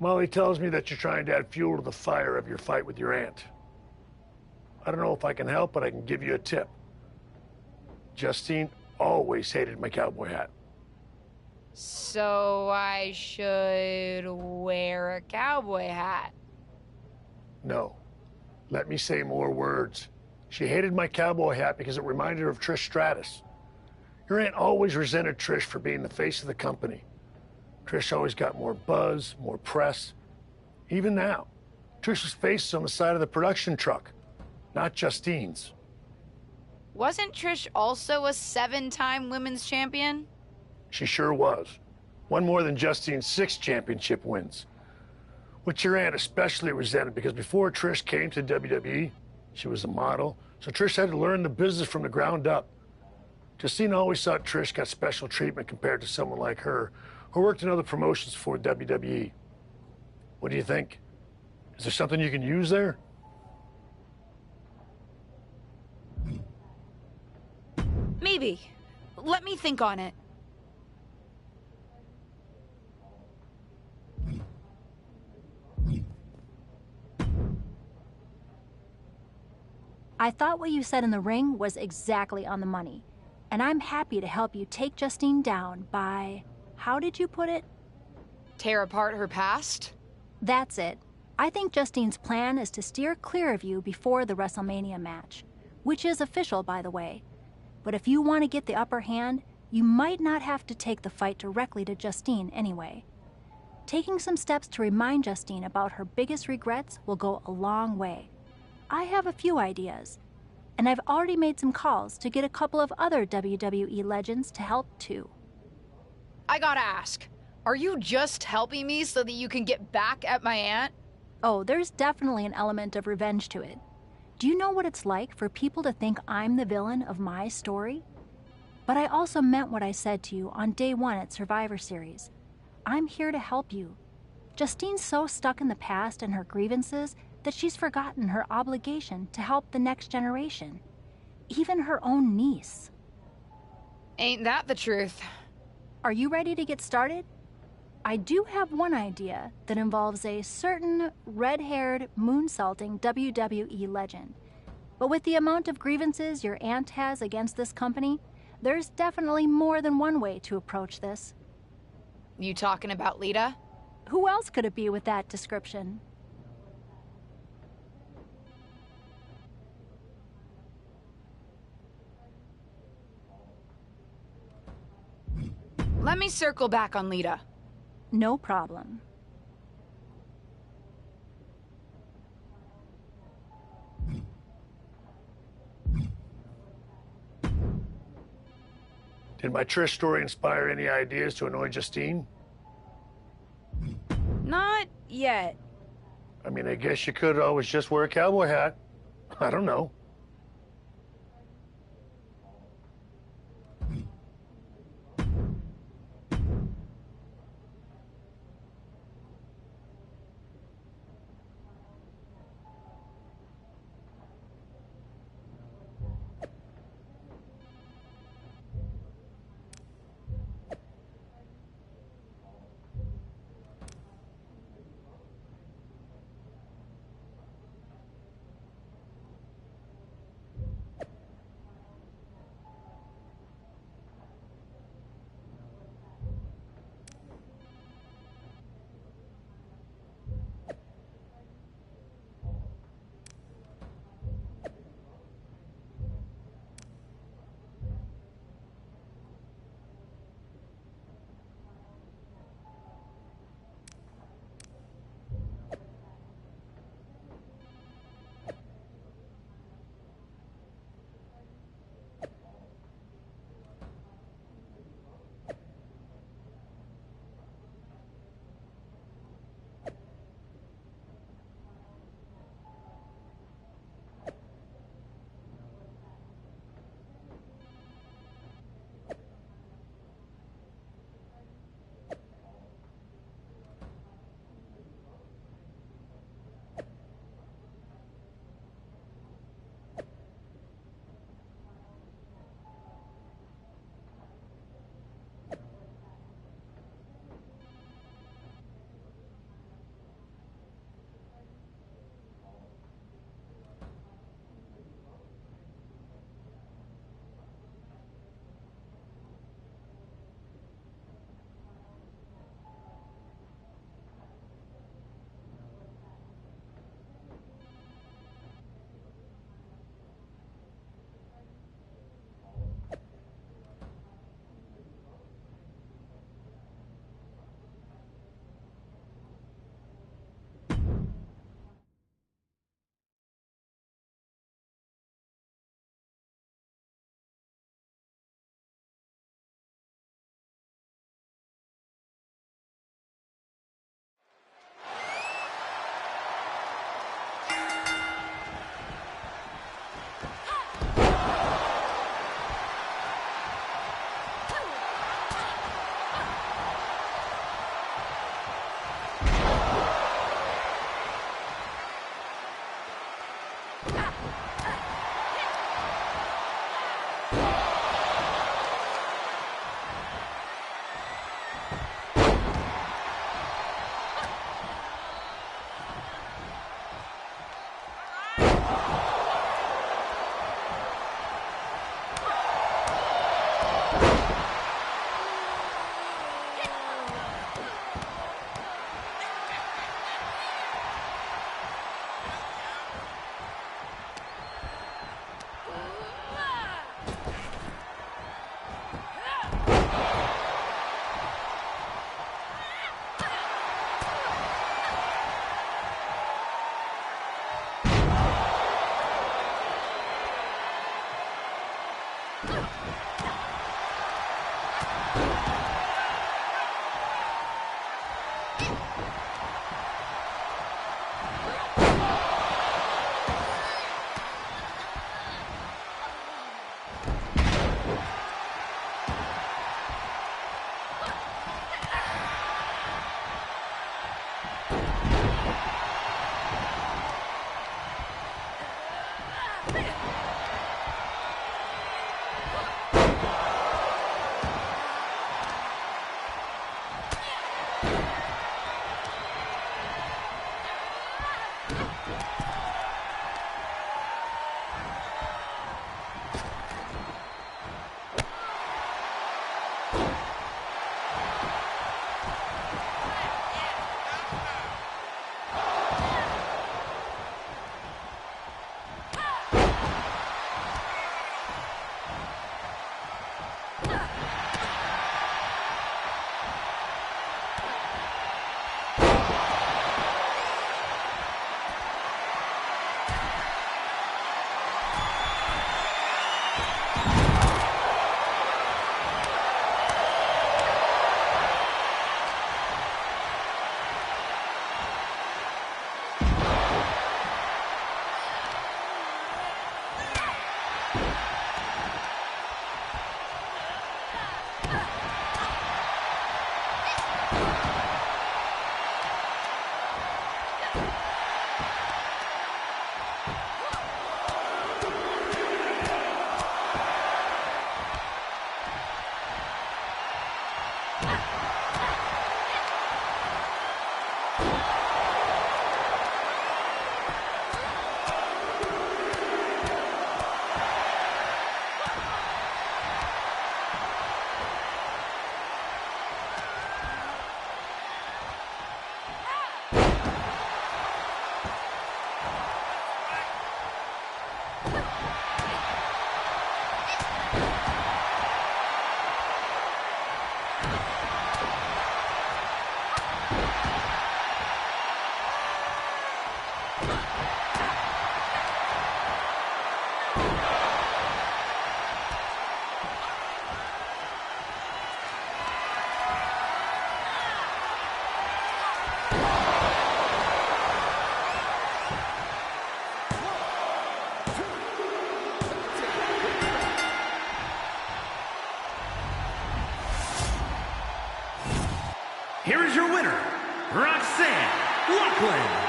Molly tells me that you're trying to add fuel to the fire of your fight with your aunt. I don't know if I can help, but I can give you a tip. Justine always hated my cowboy hat. So I should wear a cowboy hat? No. Let me say more words. She hated my cowboy hat because it reminded her of Trish Stratus. Your aunt always resented Trish for being the face of the company. Trish always got more buzz, more press. Even now, Trish's face is on the side of the production truck, not Justine's. Wasn't Trish also a 7-time women's champion? She sure was. One more than Justine's 6 championship wins. Which your aunt especially resented because before Trish came to WWE, she was a model, so Trish had to learn the business from the ground up. Justine always thought Trish got special treatment compared to someone like her, who worked in other promotions before WWE. What do you think? Is there something you can use there? Maybe. Let me think on it. I thought what you said in the ring was exactly on the money, and I'm happy to help you take Justine down by, how did you put it? Tear apart her past? That's it. I think Justine's plan is to steer clear of you before the WrestleMania match, which is official, by the way. But if you want to get the upper hand, you might not have to take the fight directly to Justine anyway. Taking some steps to remind Justine about her biggest regrets will go a long way. I have a few ideas, and I've already made some calls to get a couple of other WWE legends to help too. I gotta ask, are you just helping me so that you can get back at my aunt? Oh, there's definitely an element of revenge to it. Do you know what it's like for people to think I'm the villain of my story? But I also meant what I said to you on day 1 at Survivor Series. I'm here to help you. Justine's so stuck in the past and her grievances that she's forgotten her obligation to help the next generation. Even her own niece. Ain't that the truth? Are you ready to get started? I do have one idea that involves a certain red-haired, moonsaulting WWE legend. But with the amount of grievances your aunt has against this company, there's definitely more than one way to approach this. You talking about Lita? Who else could it be with that description? Let me circle back on Lita. No problem. Did my Trish story inspire any ideas to annoy Justine? Not yet. I mean, I guess you could always just wear a cowboy hat. I don't know. Here is your winner, Roxanne Loughlin.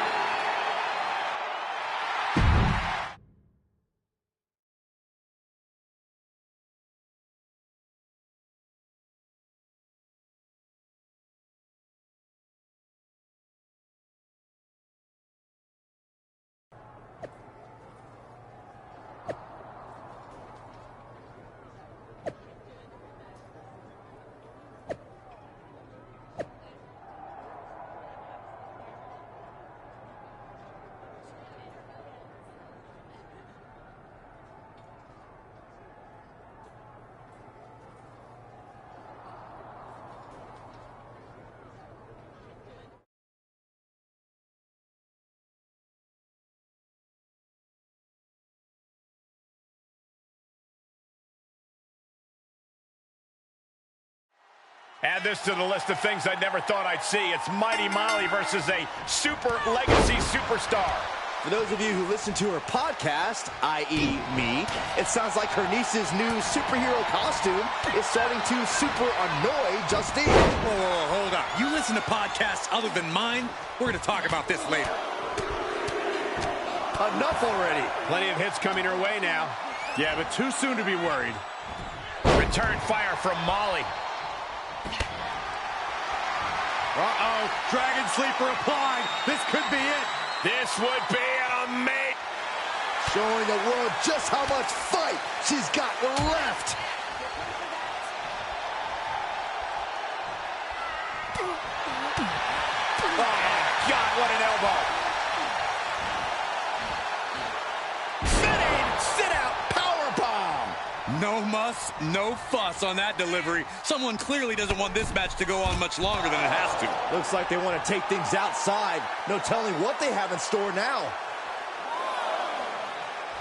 Add this to the list of things I never thought I'd see. It's Mighty Molly versus a super legacy superstar. For those of you who listen to her podcast, i.e. me, it sounds like her niece's new superhero costume is starting to super annoy Justine. Whoa, hold on. You listen to podcasts other than mine? We're going to talk about this later. Enough already. Plenty of hits coming her way now. Yeah, but too soon to be worried. Return fire from Molly. Dragon sleeper applied. This could be it. This would be an amazing. Showing the world just how much fight she's got left. Oh, God, what an elbow. Sit-out powerbomb. No muss, no fuss on that delivery. Someone clearly doesn't want this match to go on much longer than it has to. Looks like they want to take things outside. No telling what they have in store now.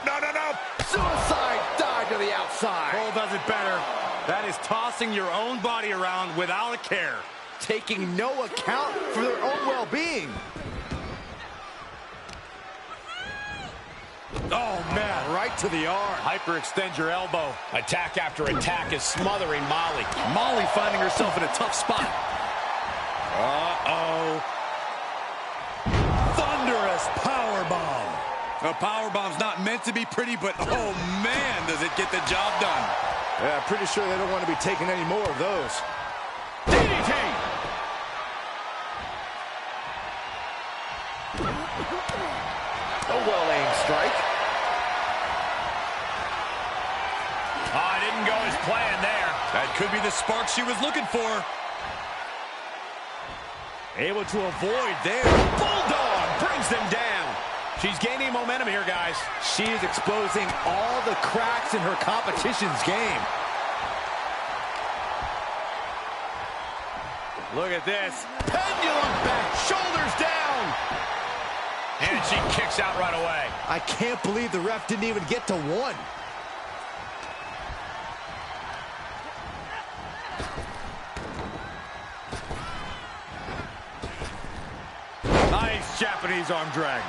No, no, no. Suicide dive to the outside. Cole does it better. That is tossing your own body around without a care. Taking no account for their own well-being. Oh, man. Right to the arm. Hyperextend your elbow. Attack after attack is smothering Molly. Molly finding herself in a tough spot. Uh-oh. Thunderous powerbomb. A powerbomb's not meant to be pretty, but oh, man, does it get the job done. Yeah, pretty sure they don't want to be taking any more of those. DDT! A well-aimed strike. Oh, it didn't go as planned there. That could be the spark she was looking for. Able to avoid there. Bulldog brings them down. She's gaining momentum here, guys. She is exposing all the cracks in her competition's game. Look at this. Pendulum back, shoulders down. And she kicks out right away. I can't believe the ref didn't even get to one. Nice Japanese arm drag.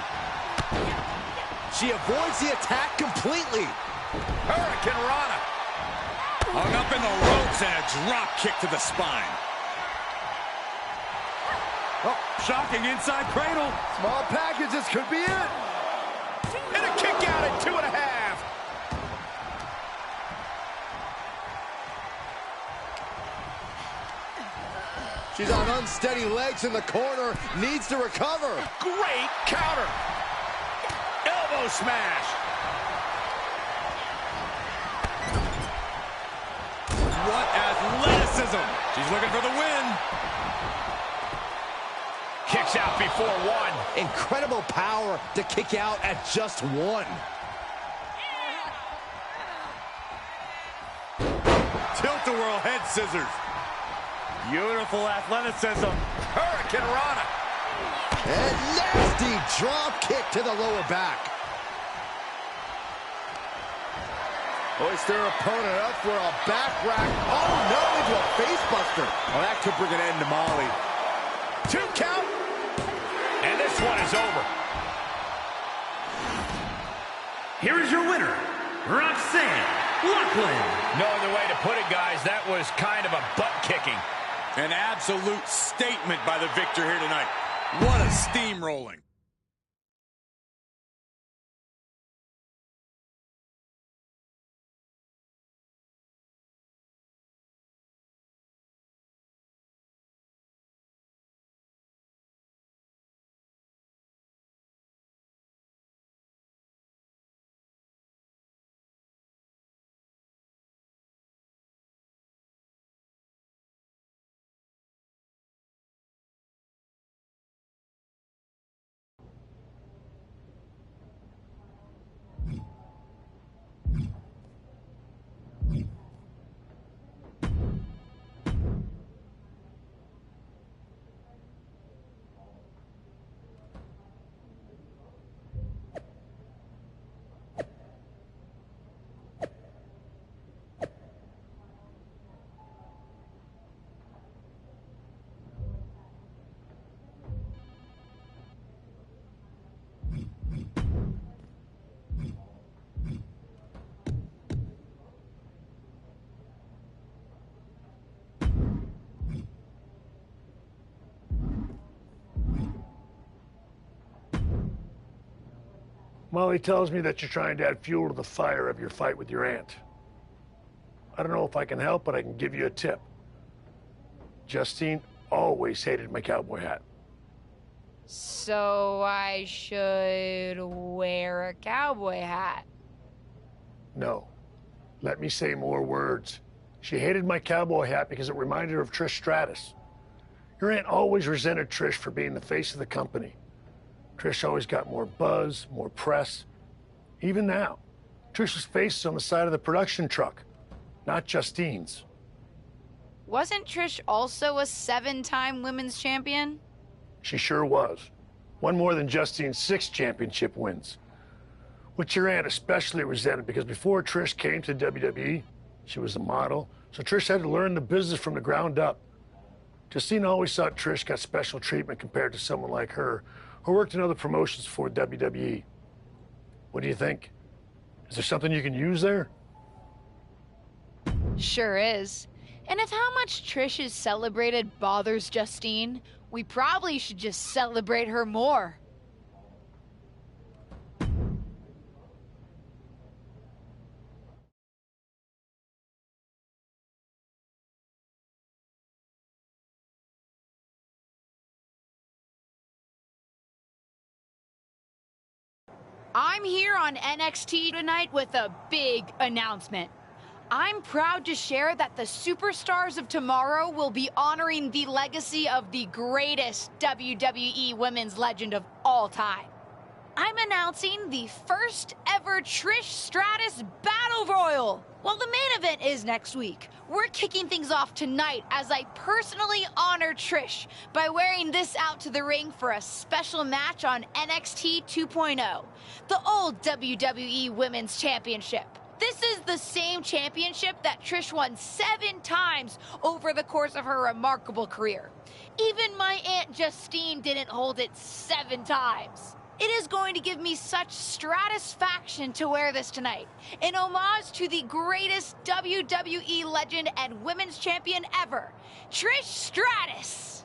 She avoids the attack completely. Hurricane Rana. Hung up in the ropes and a drop kick to the spine. Oh, shocking inside cradle. Small packages could be it. And a kick out at 2.5. She's on unsteady legs in the corner. Needs to recover. Great counter. Elbow smash. What athleticism. She's looking for the win. Kicks out before one. Incredible power to kick out at just one. Tilt-a-whirl head scissors. Beautiful athleticism. Hurricane Rana. And nasty drop kick to the lower back. Hoist their opponent up for a back rack. Oh no, into a face buster. Oh, that could bring an end to Molly. 2 count. And this one is over. Here is your winner, Roxanne Lachlan. No other way to put it, guys. That was kind of a butt kicking. An absolute statement by the victor here tonight. What a steamrolling. Molly tells me that you're trying to add fuel to the fire of your fight with your aunt. I don't know if I can help, but I can give you a tip. Justine always hated my cowboy hat. So I should wear a cowboy hat. No. Let me say more words. She hated my cowboy hat because it reminded her of Trish Stratus. Your aunt always resented Trish for being the face of the company. Trish always got more buzz, more press. Even now, Trish's face is on the side of the production truck, not Justine's. Wasn't Trish also a 7-time women's champion? She sure was. One more than Justine's 6 championship wins. Which your aunt especially resented because before Trish came to WWE, she was a model, so Trish had to learn the business from the ground up. Justine always thought Trish got special treatment compared to someone like her, who worked in other promotions before WWE. What do you think? Is there something you can use there? Sure is. And if how much Trish is celebrated bothers Justine, we probably should just celebrate her more. I'm here on NXT tonight with a big announcement. I'm proud to share that the Superstars of Tomorrow will be honoring the legacy of the greatest WWE women's legend of all time. I'm announcing the first ever Trish Stratus Battle Royal. Well, the main event is next week. We're kicking things off tonight as I personally honor Trish by wearing this out to the ring for a special match on NXT 2.0, the old WWE Women's Championship. This is the same championship that Trish won 7 times over the course of her remarkable career. Even my Aunt Justine didn't hold it 7 times. It is going to give me such stratisfaction to wear this tonight, in homage to the greatest WWE legend and women's champion ever, Trish Stratus.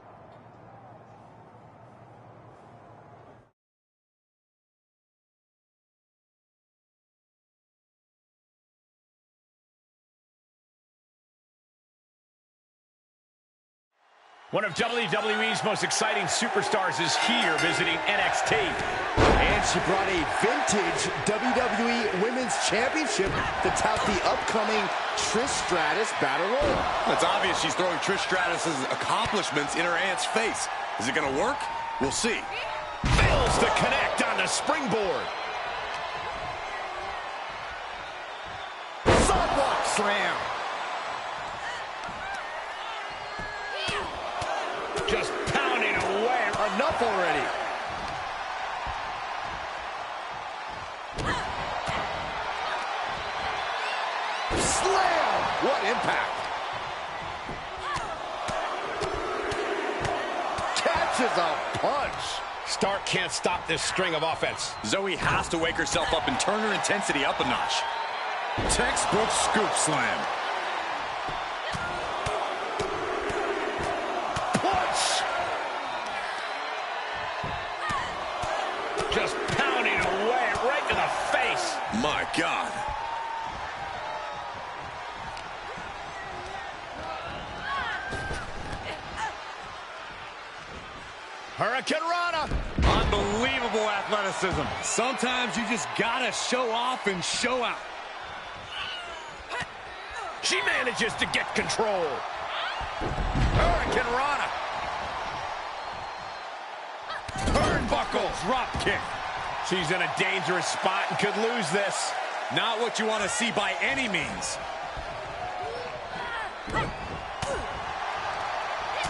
One of WWE's most exciting superstars is here visiting NXT. And she brought a vintage WWE Women's Championship to tout the upcoming Trish Stratus Battle Royal. It's obvious she's throwing Trish Stratus's accomplishments in her aunt's face. Is it going to work? We'll see. Fails to connect on the springboard. Sidewalk slam. Just pounding away. Enough already. Slam! What impact. Catches a punch. Stark can't stop this string of offense. Zoe has to wake herself up and turn her intensity up a notch. Textbook scoop slam. Just pounding away right to the face. My God. Hurricane Rana. Unbelievable athleticism. Sometimes you just gotta show off and show out. She manages to get control. Hurricane Rana. Turnbuckle drop kick. She's in a dangerous spot and could lose this. Not what you want to see by any means.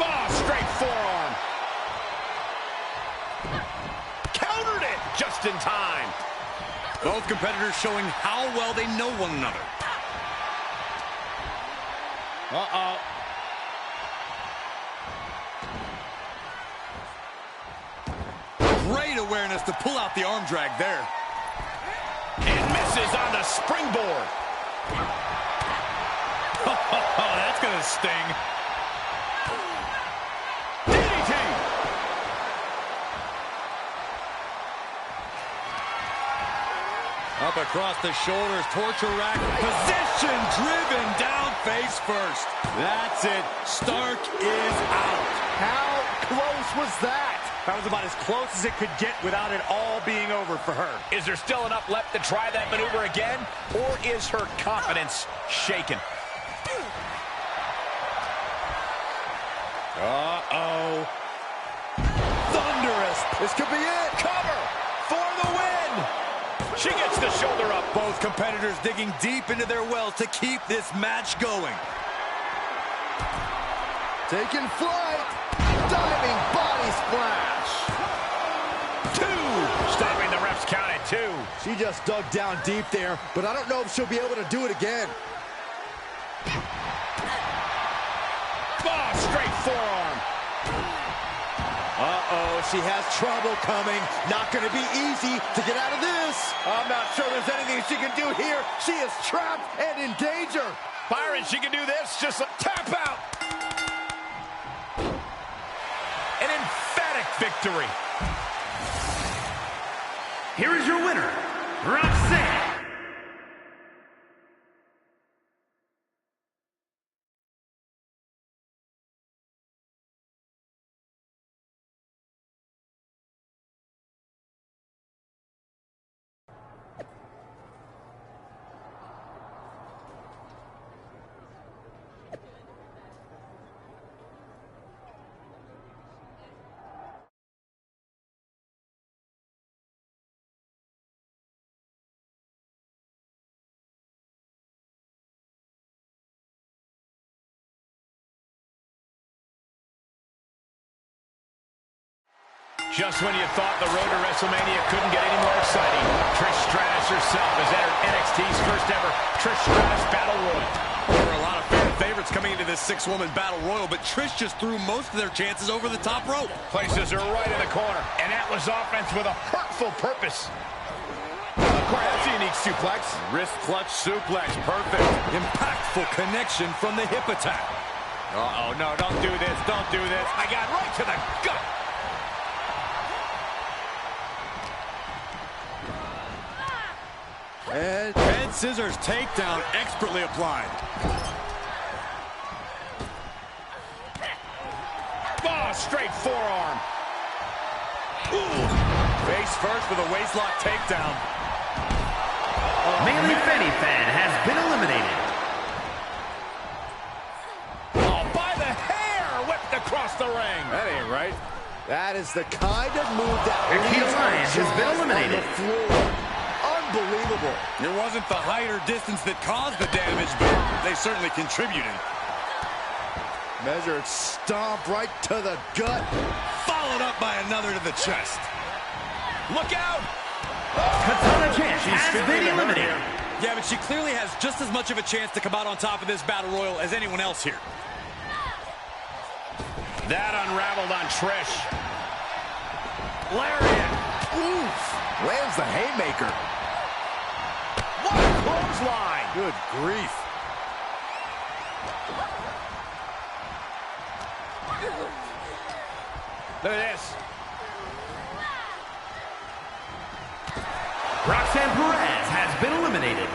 Oh, straight forearm. Countered it just in time. Both competitors showing how well they know one another. Uh-oh. Great awareness to pull out the arm drag there. And misses on the springboard. Oh, that's gonna sting. DDT. Up across the shoulders, torture rack, position driven down face first. That's it, Stark is out. How close was that? That was about as close as it could get without it all being over for her. Is there still enough left to try that maneuver again? Or is her confidence shaken? Uh-oh. Thunderous. This could be it. Cover for the win. She gets the shoulder up. Both competitors digging deep into their wells to keep this match going. Taking flight. Diving body splash. 2. Stopping the ref's count at 2. She just dug down deep there, but I don't know if she'll be able to do it again. Oh, straight forearm. Uh-oh, she has trouble coming. Not going to be easy to get out of this. I'm not sure there's anything she can do here. She is trapped and in danger. Byron, she can do this. Just tap out. An emphatic victory. Here is your winner, Roxanne. Just when you thought the road to WrestleMania couldn't get any more exciting, Trish Stratus herself has entered NXT's first ever Trish Stratus Battle Royal. There were a lot of fan favorites coming into this 6-woman Battle Royal, but Trish just threw most of their chances over the top rope. Places her right in the corner, and that was offense with a hurtful purpose. Corey, that's a unique suplex. Wrist clutch suplex, perfect. Impactful connection from the hip attack. Uh-oh, no, don't do this, don't do this. I got right to the gut. And Scissors takedown expertly applied. Oh, straight forearm. Ooh. Face first with a waistlock takedown. Bailey Fanny Fan has been eliminated. Oh, by the hair, whipped across the ring. that ain't right. That is the kind of move that Nikita Lyons has been eliminated. on the floor. Unbelievable. It wasn't the height or distance that caused the damage, but they certainly contributed. Measured stomp right to the gut. Followed up by another to the chest. Look out! Katana Chance has been eliminated. Yeah, but she clearly has just as much of a chance to come out on top of this Battle Royal as anyone else here. That unraveled on Trish. Lariat. Oof. Lands the haymaker. What a clothesline. Good grief. Look at this. Roxanne Perez has been eliminated.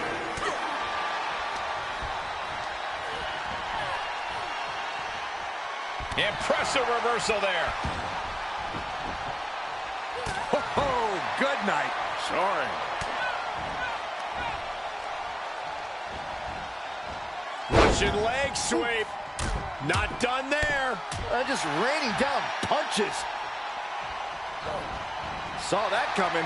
Impressive reversal there. Oh, good night. Sorry. Russian leg sweep. Not done there. Just raining down punches. Saw that coming.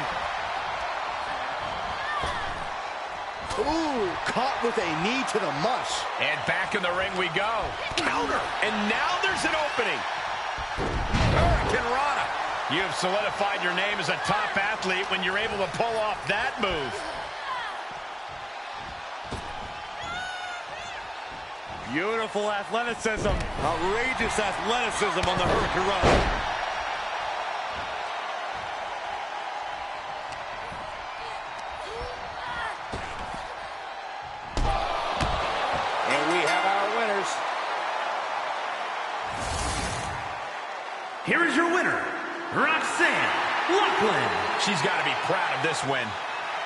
Ooh, caught with a knee to the mush. And back in the ring we go. Counter. And now there's an opening. Hurricane Rana. You have solidified your name as a top athlete when you're able to pull off that move. Beautiful athleticism. Outrageous athleticism on the Hurricane Rana. Here is your winner, Roxanne Lachlan. She's got to be proud of this win.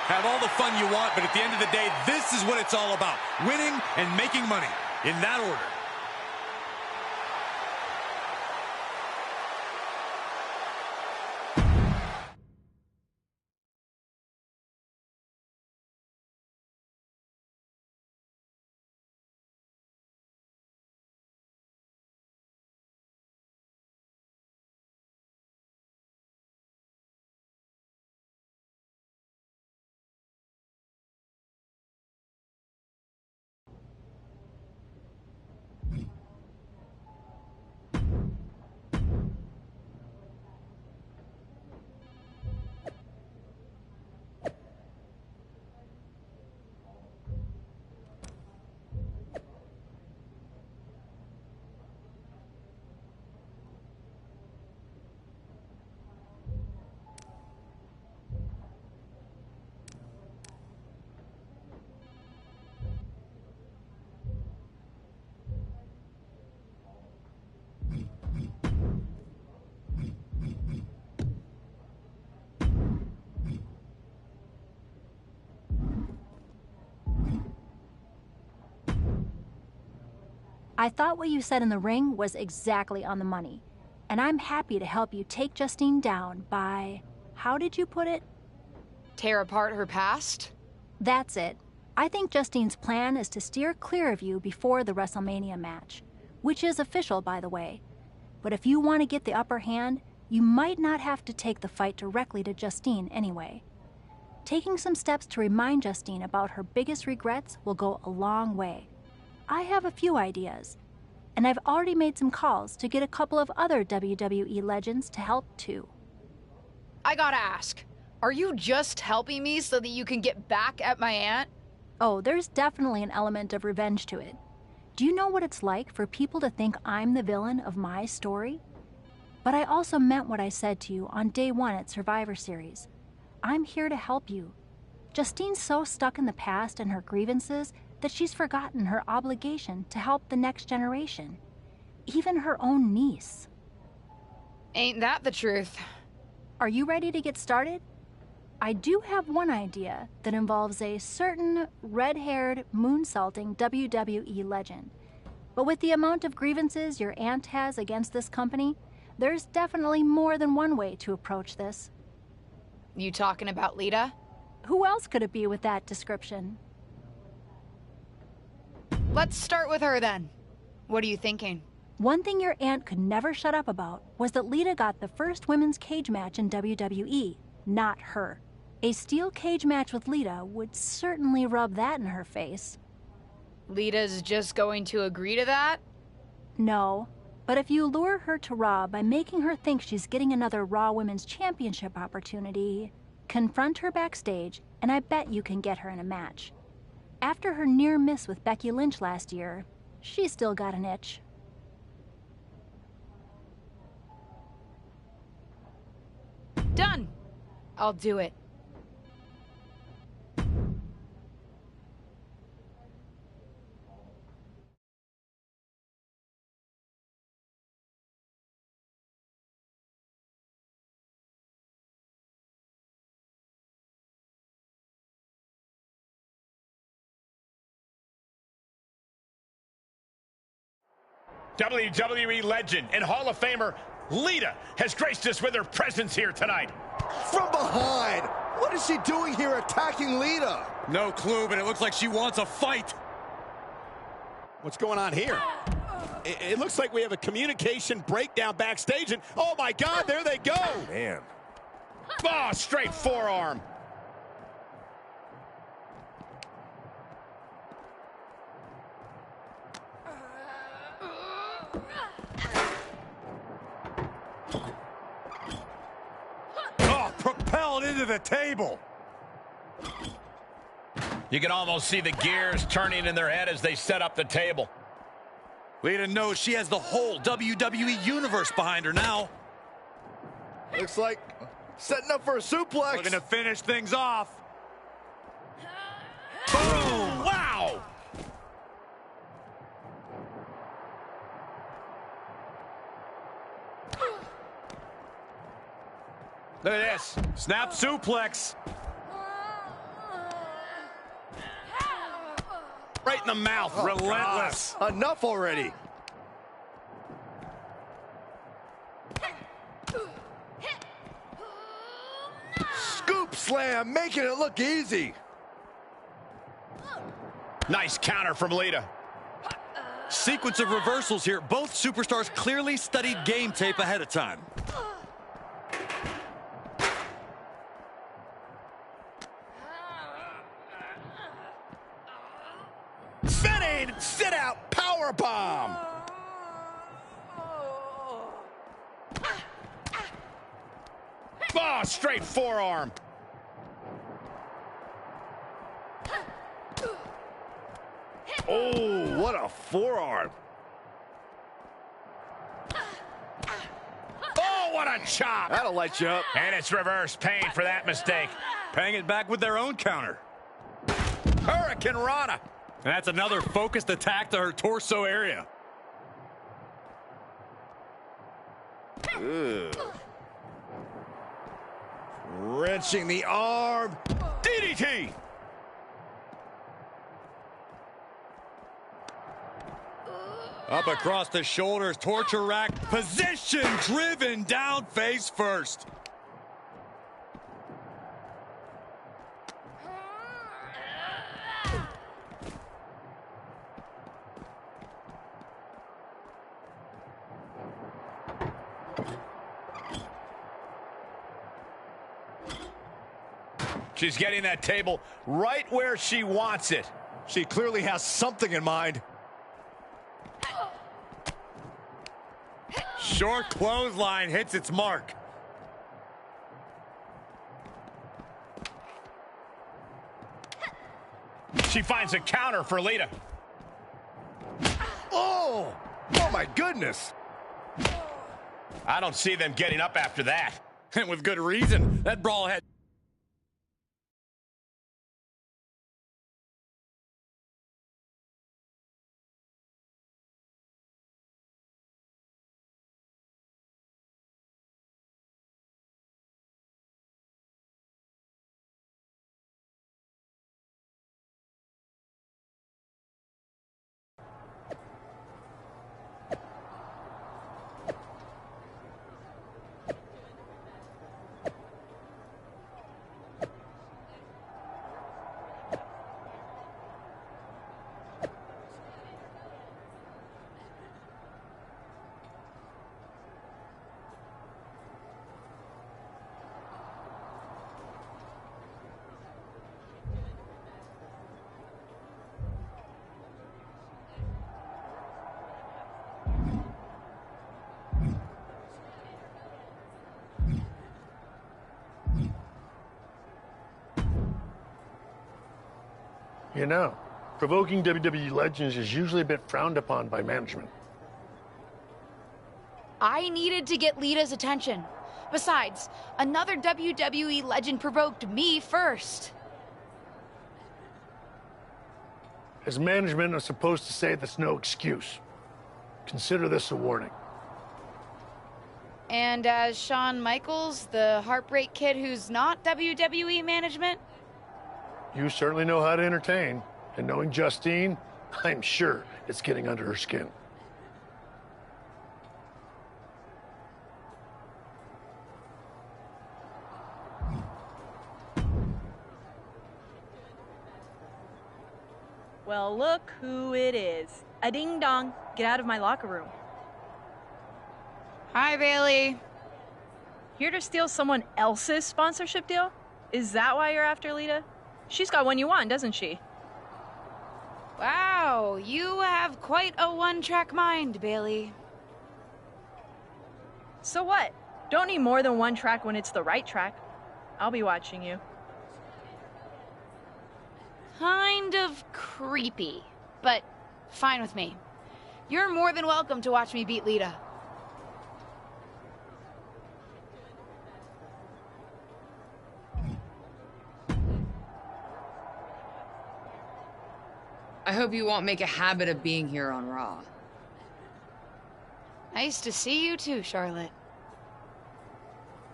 Have all the fun you want, but at the end of the day, this is what it's all about. Winning and making money. In that order. I thought what you said in the ring was exactly on the money, and I'm happy to help you take Justine down by, how did you put it? Tear apart her past? That's it. I think Justine's plan is to steer clear of you before the WrestleMania match, which is official, by the way. But if you want to get the upper hand, you might not have to take the fight directly to Justine anyway. Taking some steps to remind Justine about her biggest regrets will go a long way. I have a few ideas, and I've already made some calls to get a couple of other WWE legends to help too. I gotta ask, are you just helping me so that you can get back at my aunt? Oh, there's definitely an element of revenge to it. Do you know what it's like for people to think I'm the villain of my story? But I also meant what I said to you on day 1 at Survivor Series. I'm here to help you. Justine's so stuck in the past and her grievances that she's forgotten her obligation to help the next generation. Even her own niece. Ain't that the truth? Are you ready to get started? I do have one idea that involves a certain red-haired, moonsaulting WWE legend. But with the amount of grievances your aunt has against this company, there's definitely more than one way to approach this. You talking about Lita? Who else could it be with that description? Let's start with her then. What are you thinking? One thing your aunt could never shut up about was that Lita got the first women's cage match in WWE, not her. A steel cage match with Lita would certainly rub that in her face. Lita's just going to agree to that? No, but if you lure her to Raw by making her think she's getting another Raw Women's Championship opportunity, confront her backstage, and I bet you can get her in a match. After her near miss with Becky Lynch last year, she's still got an itch. Done. I'll do it. WWE legend and Hall of Famer Lita has graced us with her presence here tonight. From behind. What is she doing here attacking Lita? No clue, but it looks like she wants a fight. What's going on here? It looks like we have a communication breakdown backstage, and oh my God, there they go. Man. Oh, straight forearm. Oh, propelled into the table. You can almost see the gears turning in their head as they set up the table. Lita knows she has the whole WWE universe behind her now. Looks like setting up for a suplex. Looking to finish things off. Boom! Wow! Look at this. Snap suplex. Right in the mouth. Oh, relentless. God. Enough already. Scoop slam, making it look easy. Nice counter from Lita. Sequence of reversals here. Both superstars clearly studied game tape ahead of time. Spinning sit out power bomb. Oh, straight forearm. Oh, what a forearm. Oh, what a chop. That'll light you up. And it's reverse pain for that mistake. Paying it back with their own counter. Hurricane Rana. And that's another focused attack to her torso area. Ugh. Wrenching the arm. DDT. Up across the shoulders, torture rack, position driven down face first. She's getting that table right where she wants it. She clearly has something in mind. Short clothesline hits its mark. She finds a counter for Lita. Oh! Oh my goodness! I don't see them getting up after that. And with good reason. That brawl had... You know, provoking WWE legends is usually a bit frowned upon by management. I needed to get Lita's attention. Besides, another WWE legend provoked me first. As management, I'm supposed to say that's no excuse. Consider this a warning. And as Shawn Michaels, the Heartbreak Kid who's not WWE management? You certainly know how to entertain, and knowing Justine, I'm sure it's getting under her skin. Well, look who it is. A ding-dong. Get out of my locker room. Hi, Bailey. Here to steal someone else's sponsorship deal? Is that why you're after Lita? She's got one you want, doesn't she? Wow, you have quite a one-track mind, Bailey. So what? Don't need more than one track when it's the right track. I'll be watching you. Kind of creepy, but fine with me. You're more than welcome to watch me beat Lita. I hope you won't make a habit of being here on Raw. Nice to see you too, Charlotte.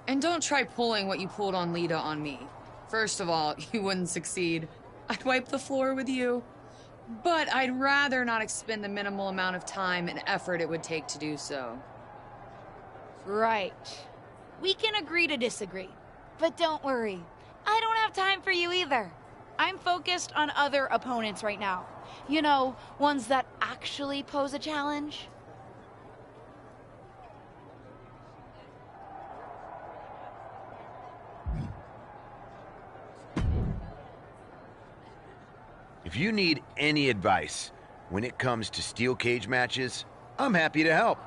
And don't try pulling what you pulled on Lita on me. First of all, you wouldn't succeed. I'd wipe the floor with you. But I'd rather not expend the minimal amount of time and effort it would take to do so. Right. We can agree to disagree. But don't worry, I don't have time for you either. I'm focused on other opponents right now. You know, ones that actually pose a challenge. If you need any advice when it comes to steel cage matches, I'm happy to help.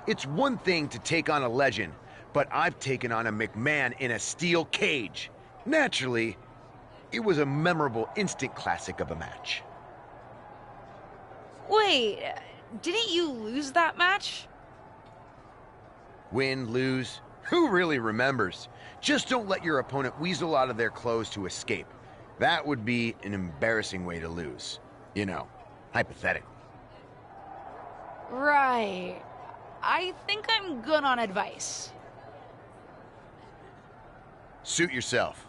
It's one thing to take on a legend, but I've taken on a McMahon in a steel cage. Naturally, it was a memorable instant classic of a match. Wait, didn't you lose that match? Win, lose, who really remembers? Just don't let your opponent weasel out of their clothes to escape. That would be an embarrassing way to lose. You know, hypothetically. Right. I think I'm good on advice. Suit yourself.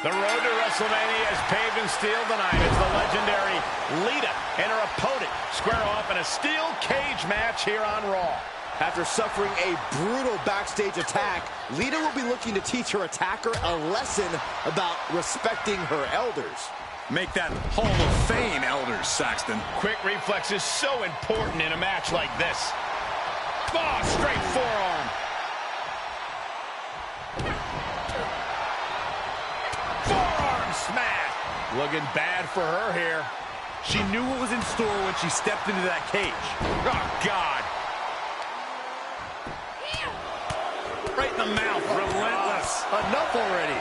The road to WrestleMania is paved in steel tonight as the legendary Lita and her opponent square off in a steel cage match here on Raw. After suffering a brutal backstage attack, Lita will be looking to teach her attacker a lesson about respecting her elders. Make that Hall of Fame, elders, Saxton. Quick reflex is so important in a match like this. Oh, straight forearm. Forearm smash. Looking bad for her here. She knew what was in store when she stepped into that cage. Oh, God. Right in the mouth. Relentless. Enough already.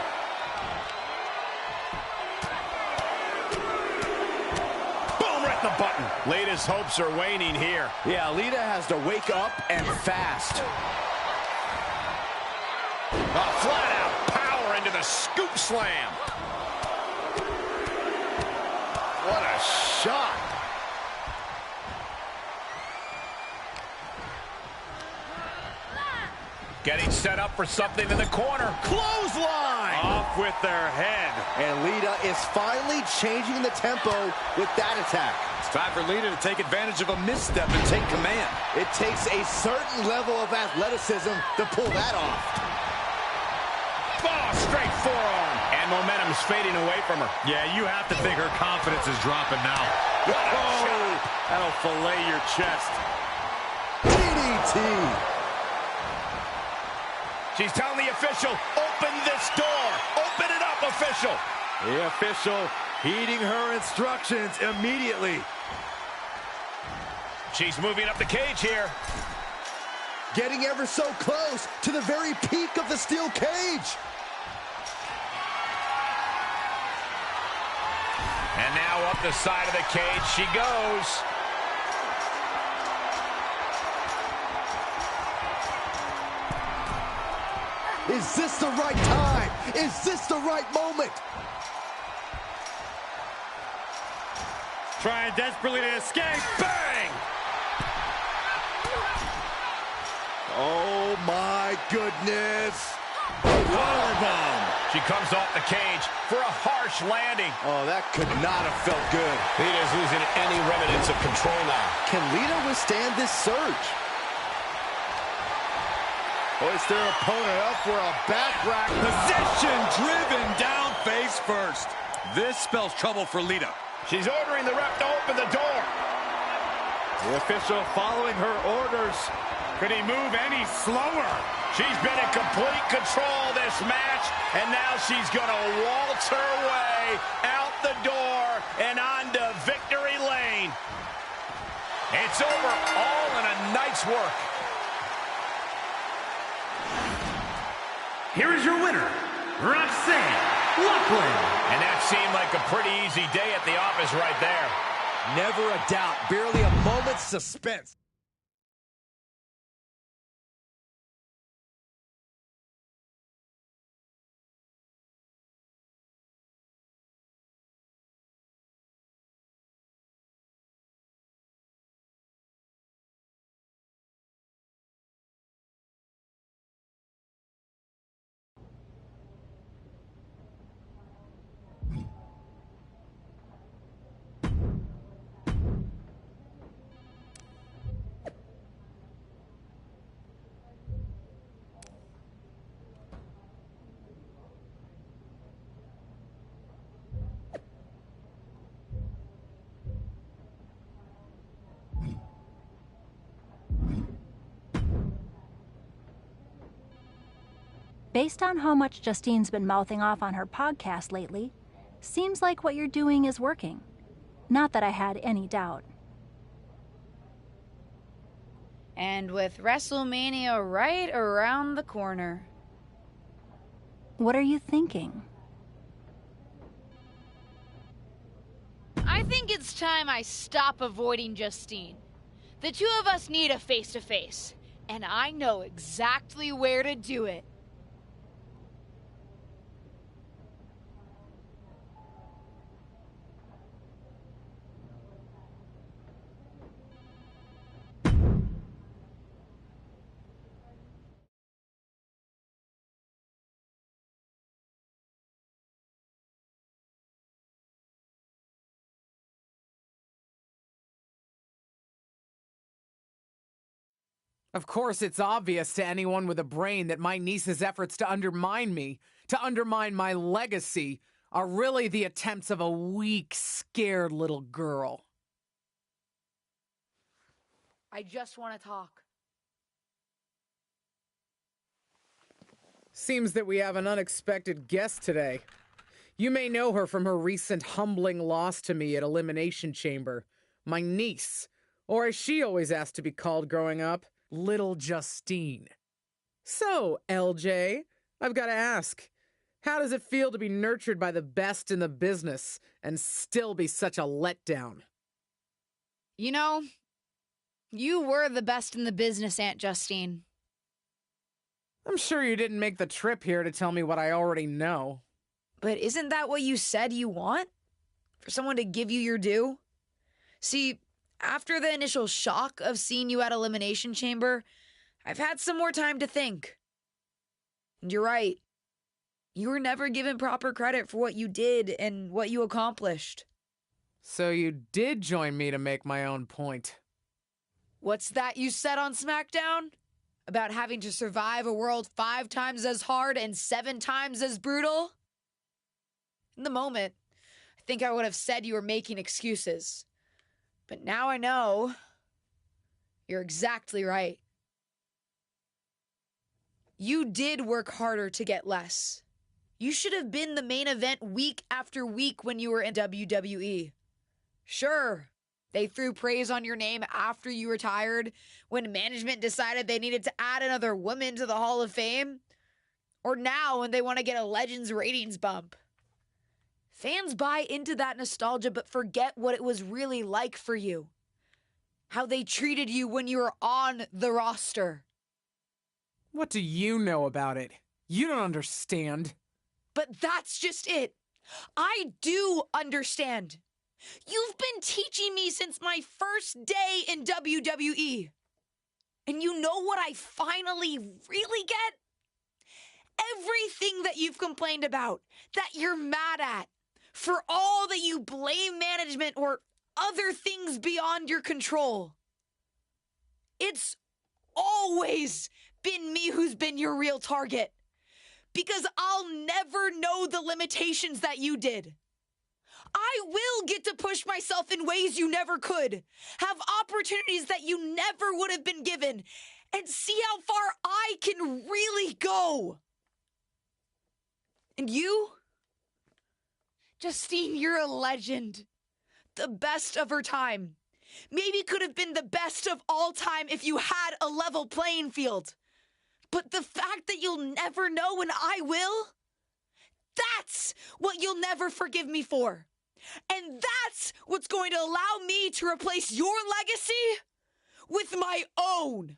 Boom, right in the button. Lita's hopes are waning here. Yeah, Lita has to wake up and fast. Flat out power into the scoop slam. What a shot. Getting set up for something in the corner. Clothesline! Off with their head. And Lita is finally changing the tempo with that attack. It's time for Lita to take advantage of a misstep and take command. It takes a certain level of athleticism to pull that off. Oh, straight forearm. And momentum's fading away from her. Yeah, you have to think her confidence is dropping now. What a shot. That'll fillet your chest. DDT! She's telling the official, open this door. Open it up, official. The official heeding her instructions immediately. She's moving up the cage here. Getting ever so close to the very peak of the steel cage. And now up the side of the cage she goes. Is this the right time? Is this the right moment? Trying desperately to escape. Bang! Oh my goodness. Powerbomb. She comes off the cage for a harsh landing. Oh, that could not have felt good. Lita's losing any remnants of control now. Can Lita withstand this surge? Hoist their opponent up for a back rack. Position driven down face first. This spells trouble for Lita. She's ordering the ref to open the door. The official following her orders. Could he move any slower? She's been in complete control of this match, and now she's going to waltz her way out the door and onto victory lane. It's over, all in a night's work. Here is your winner, Roxanne Loughlin. And that seemed like a pretty easy day at the office right there. Never a doubt, barely a moment's suspense. Based on how much Justine's been mouthing off on her podcast lately, seems like what you're doing is working. Not that I had any doubt. And with WrestleMania right around the corner. What are you thinking? I think it's time I stop avoiding Justine. The two of us need a face-to-face, and I know exactly where to do it. Of course, it's obvious to anyone with a brain that my niece's efforts to undermine me, to undermine my legacy, are really the attempts of a weak, scared little girl. I just want to talk. Seems that we have an unexpected guest today. You may know her from her recent humbling loss to me at Elimination Chamber. My niece, or as she always asked to be called growing up, Little Justine. So, LJ, I've got to ask, how does it feel to be nurtured by the best in the business and still be such a letdown? You know, you were the best in the business, Aunt Justine. I'm sure you didn't make the trip here to tell me what I already know. But isn't that what you said you want? For someone to give you your due? See, after the initial shock of seeing you at Elimination Chamber, I've had some more time to think. And you're right. You were never given proper credit for what you did and what you accomplished. So you did join me to make my own point. What's that you said on SmackDown? About having to survive a world 5 times as hard and 7 times as brutal? In the moment, I think I would have said you were making excuses. But now I know you're exactly right. You did work harder to get less. You should have been the main event week after week when you were in WWE. Sure, they threw praise on your name after you retired, when management decided they needed to add another woman to the Hall of Fame. Or now when they want to get a Legends ratings bump. Fans buy into that nostalgia but forget what it was really like for you. How they treated you when you were on the roster. What do you know about it? You don't understand. But that's just it. I do understand. You've been teaching me since my first day in WWE. And you know what I finally really get? Everything that you've complained about, that you're mad at, for all that you blame management or other things beyond your control. It's always been me who's been your real target. Because I'll never know the limitations that you did. I will get to push myself in ways you never could, have opportunities that you never would have been given, and see how far I can really go. And you? Justine, you're a legend. The best of her time. Maybe could have been the best of all time if you had a level playing field. But the fact that you'll never know and I will, that's what you'll never forgive me for. And that's what's going to allow me to replace your legacy with my own.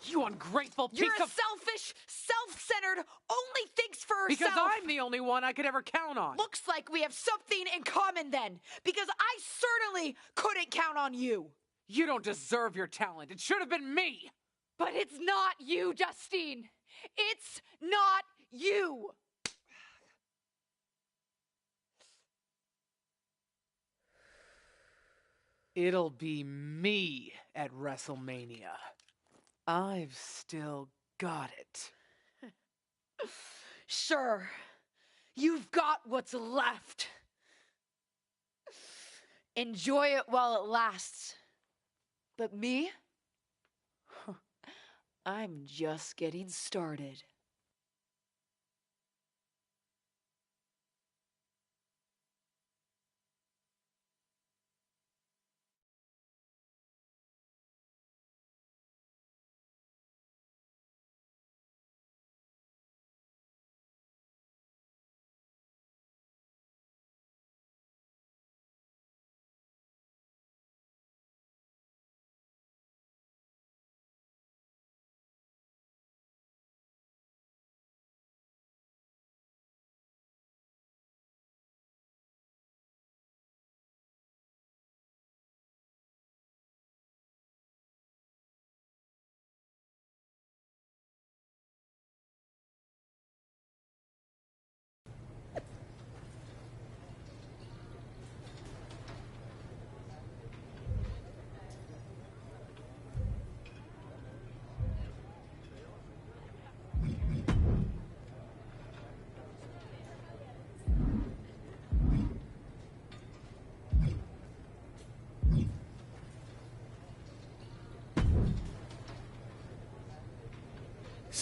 You ungrateful piece You're a of... selfish, self-centered, only thinks for herself. Because I'm the only one I could ever count on. Looks like we have something in common then, because I certainly couldn't count on you. You don't deserve your talent. It should have been me. But it's not you, Justine. It's not you. It'll be me at WrestleMania. I've still got it. Sure, you've got what's left. Enjoy it while it lasts. But me? I'm just getting started.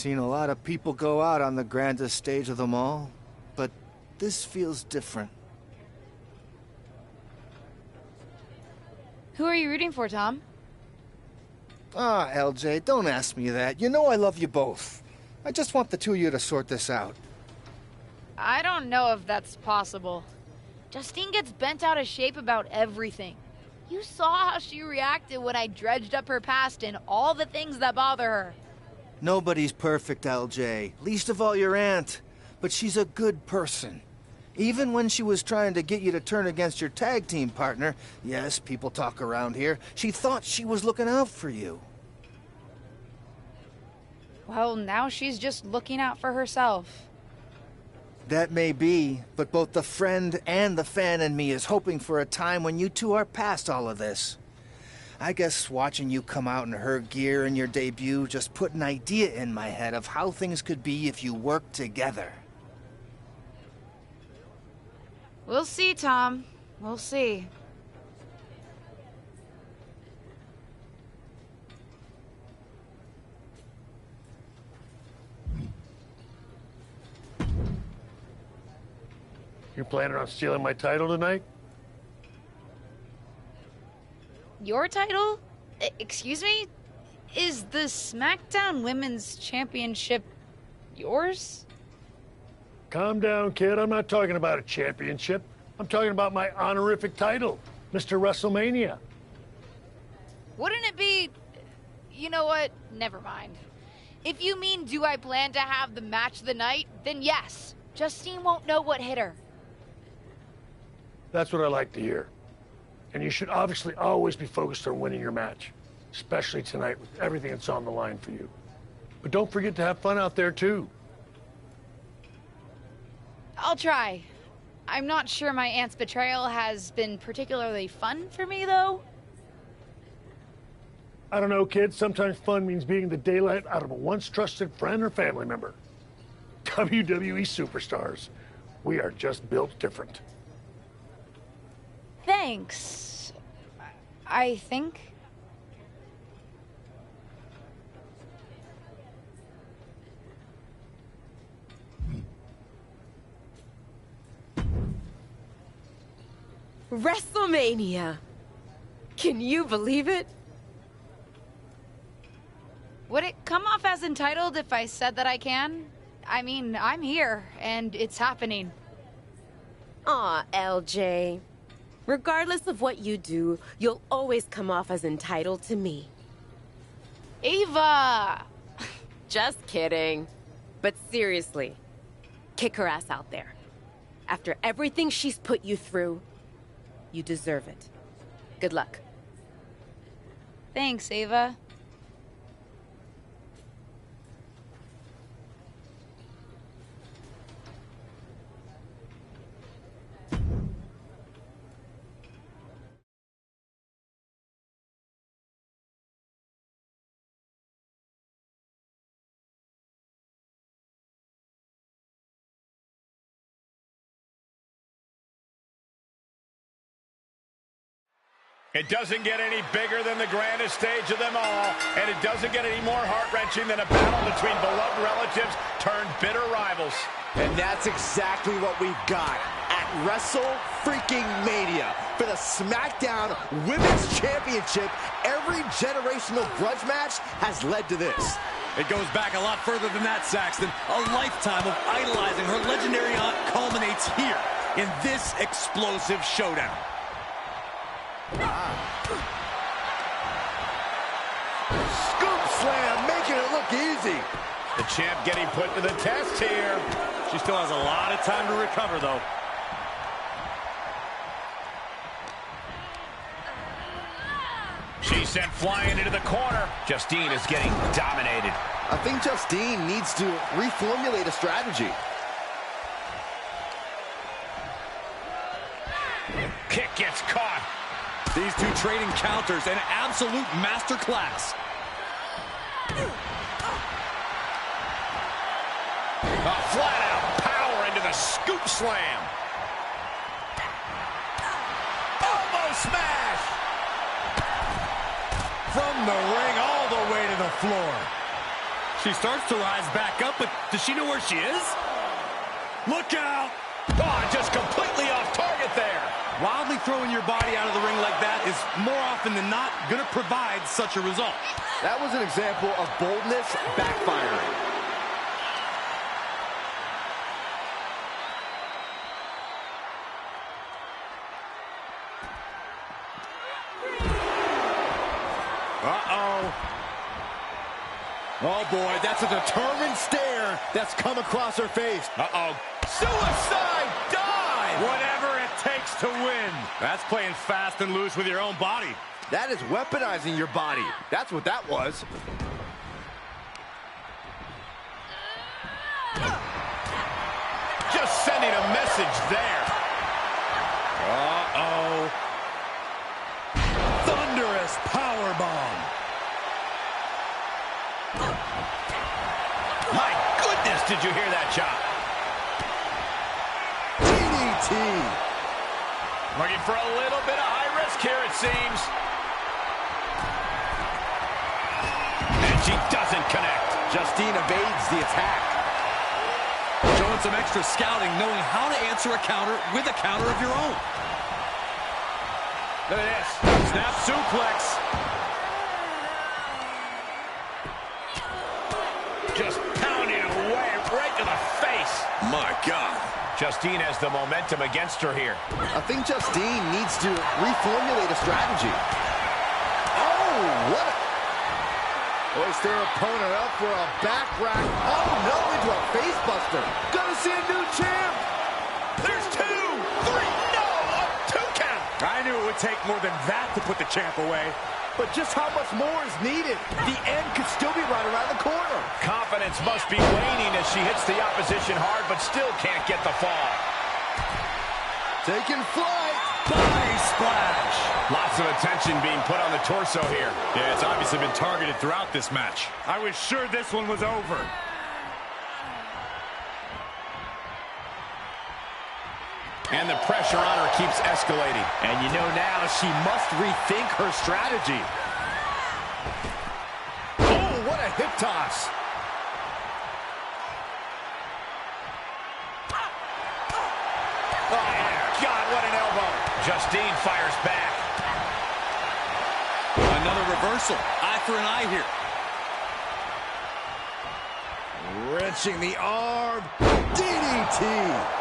Seen a lot of people go out on the grandest stage of them all, but this feels different. Who are you rooting for, Tom? Ah, LJ, don't ask me that. You know I love you both. I just want the two of you to sort this out. I don't know if that's possible. Justine gets bent out of shape about everything. You saw how she reacted when I dredged up her past and all the things that bother her. Nobody's perfect, LJ. Least of all your aunt. But she's a good person. Even when she was trying to get you to turn against your tag team partner, yes, people talk around here, she thought she was looking out for you. Well, now she's just looking out for herself. That may be, but both the friend and the fan in me is hoping for a time when you two are past all of this. I guess watching you come out in her gear in your debut just put an idea in my head of how things could be if you worked together. We'll see, Tom. We'll see. You're planning on stealing my title tonight? Your title? Excuse me? Is the SmackDown Women's Championship yours? Calm down, kid. I'm not talking about a championship. I'm talking about my honorific title, Mr. WrestleMania. Wouldn't it be... You know what? Never mind. If you mean do I plan to have the match of the night, then yes. Justine won't know what hit her. That's what I like to hear. And you should obviously always be focused on winning your match, especially tonight with everything that's on the line for you. But don't forget to have fun out there, too. I'll try. I'm not sure my aunt's betrayal has been particularly fun for me, though. I don't know, kid. Sometimes fun means beating the daylight out of a once trusted friend or family member. WWE superstars. We are just built different. Thanks. I think. WrestleMania. Can you believe it? Would it come off as entitled if I said that I can? I mean, I'm here, and it's happening. Aw, LJ. Regardless of what you do, you'll always come off as entitled to me. Ava! Just kidding. But seriously, kick her ass out there. After everything she's put you through, you deserve it. Good luck. Thanks, Ava. It doesn't get any bigger than the grandest stage of them all, and it doesn't get any more heart-wrenching than a battle between beloved relatives turned bitter rivals. And that's exactly what we've got at WrestleMania. For the SmackDown Women's Championship, every generational grudge match has led to this. It goes back a lot further than that, Saxton. A lifetime of idolizing her legendary aunt culminates here in this explosive showdown. Scoop slam, making it look easy. The champ getting put to the test here. She still has a lot of time to recover, though. She's sent flying into the corner. Justine is getting dominated. I think Justine needs to reformulate a strategy. Kick gets caught. These two trading counters, an absolute masterclass. A flat-out power into the scoop slam. Elbow smash. From the ring all the way to the floor. She starts to rise back up, but does she know where she is? Look out! Oh, just completely off target there. Wildly throwing your body out of the ring like that is more often than not going to provide such a result. That was an example of boldness backfiring. Uh-oh. Oh, boy, that's a determined stare that's come across her face. Uh-oh. Suicide dive! Whatever it takes to win. That's playing fast and loose with your own body. That is weaponizing your body. That's what that was. Just sending a message there. Uh-oh. Thunderous powerbomb. My goodness, did you hear that chop? DDT. Looking for a little bit of high risk here, it seems. And she doesn't connect. Justine evades the attack. Showing some extra scouting, knowing how to answer a counter with a counter of your own. Look at this. Snap suplex. Just pounding away right to the face. My God. Justine has the momentum against her here. I think Justine needs to reformulate a strategy. Oh, what a... Hoist her opponent up for a back rack. Oh, no, into a face buster. Gonna see a new champ. There's 2, 3, no, a 2 count. I knew it would take more than that to put the champ away. But just how much more is needed? The end could still be right around the corner. Confidence must be waning as she hits the opposition hard, but still can't get the fall. Taking flight. Body splash. Lots of attention being put on the torso here. Yeah, it's obviously been targeted throughout this match. I was sure this one was over. And the pressure on her keeps escalating. And you know now she must rethink her strategy. Oh, what a hip toss. Oh, God, what an elbow. Justine fires back. Another reversal. Eye for an eye here. Wrenching the arm. DDT.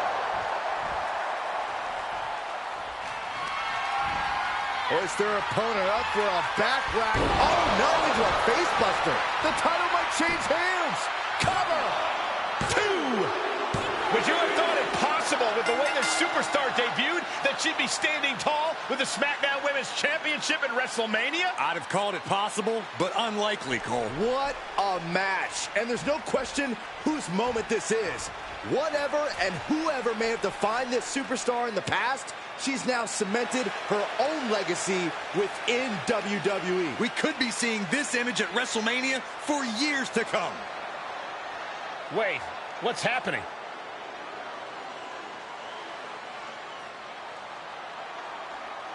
Hoist their opponent up for a back rack. Oh, no, into a face buster. The title might change hands. Cover. 2. Would you have thought it possible with the way the superstar debuted that she'd be standing tall with the SmackDown Women's Championship at WrestleMania? I'd have called it possible, but unlikely, Cole. What a match. And there's no question whose moment this is. Whatever and whoever may have defined this superstar in the past, she's now cemented her own legacy within WWE. We could be seeing this image at WrestleMania for years to come. Wait, what's happening?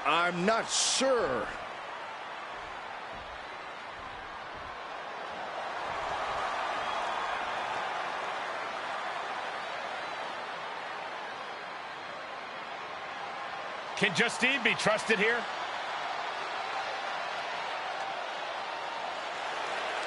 I'm not sure. Can Justine be trusted here?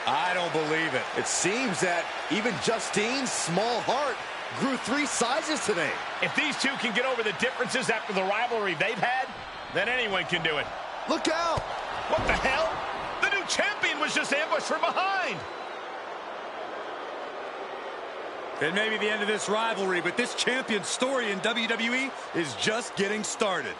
I don't believe it. It seems that even Justine's small heart grew 3 sizes today. If these two can get over the differences after the rivalry they've had, then anyone can do it. Look out! What the hell? The new champion was just ambushed from behind. It may be the end of this rivalry, but this champion's story in WWE is just getting started.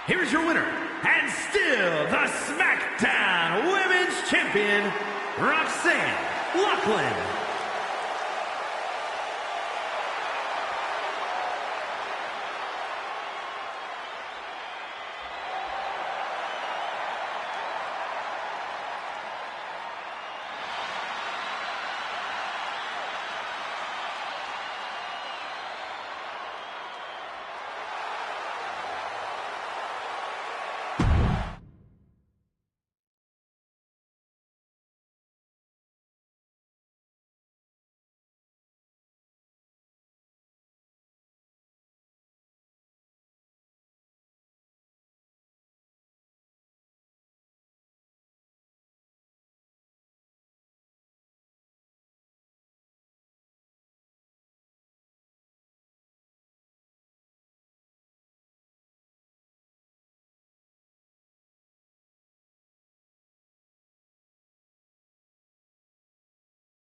here's your winner, and still the SmackDown Women's Champion, Roxanne Lachlan.